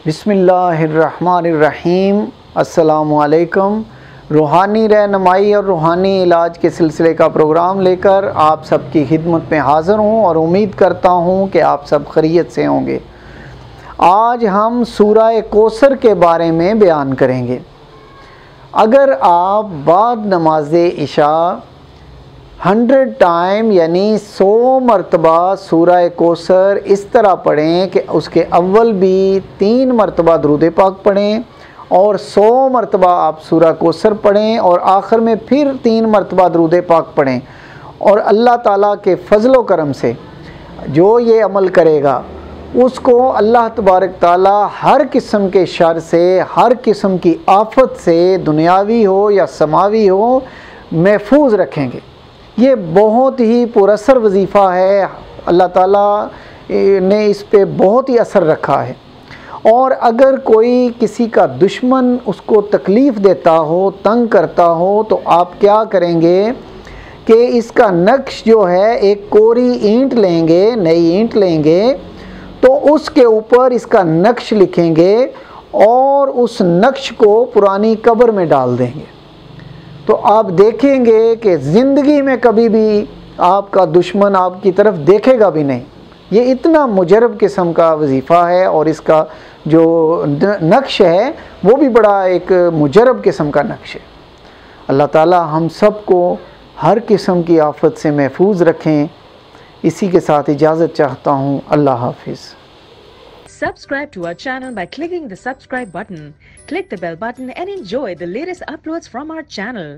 بسم اللہ الرحمن الرحیم۔ السلام علیکم۔ روحانی رہنمائی اور روحانی علاج کے سلسلے کا پروگرام لے کر آپ سب کی خدمت میں حاضر ہوں اور امید کرتا ہوں کہ آپ سب خیریت سے ہوں گے۔ آج ہم سورہ کوثر کے بارے میں بیان کریں گے۔ اگر آپ بعد نماز عشاء 100 ٹائم یعنی 100 مرتبہ سورہ کوثر اس طرح پڑھیں کہ اس کے اول بھی 3 مرتبہ درود پاک پڑھیں اور 100 مرتبہ آپ سورہ کوثر پڑھیں اور آخر میں پھر 3 مرتبہ درود پاک پڑھیں، اور اللہ تعالیٰ کے فضل و کرم سے جو یہ عمل کرے گا اس کو اللہ تبارک تعالیٰ ہر قسم کے شر سے، ہر قسم کی آفت سے، دنیاوی ہو یا سماوی ہو، محفوظ رکھیں گے۔ یہ بہت ہی پر اثر وظیفہ ہے، اللہ تعالیٰ نے اس پہ بہت ہی اثر رکھا ہے۔ اور اگر کوئی کسی کا دشمن اس کو تکلیف دیتا ہو، تنگ کرتا ہو، تو آپ کیا کریں گے کہ اس کا نقش جو ہے، ایک کوری اینٹ لیں گے، نئی اینٹ لیں گے، تو اس کے اوپر اس کا نقش لکھیں گے اور اس نقش کو پرانی قبر میں ڈال دیں گے، تو آپ دیکھیں گے کہ زندگی میں کبھی بھی آپ کا دشمن آپ کی طرف دیکھے گا بھی نہیں۔ یہ اتنا مجرب قسم کا وظیفہ ہے، اور اس کا جو نقش ہے وہ بھی بڑا ایک مجرب قسم کا نقش ہے۔ اللہ تعالی ہم سب کو ہر قسم کی آفت سے محفوظ رکھیں۔ اسی کے ساتھ اجازت چاہتا ہوں۔ اللہ حافظ۔ Subscribe to our channel by clicking the subscribe button. Click the bell button and enjoy the latest uploads from our channel.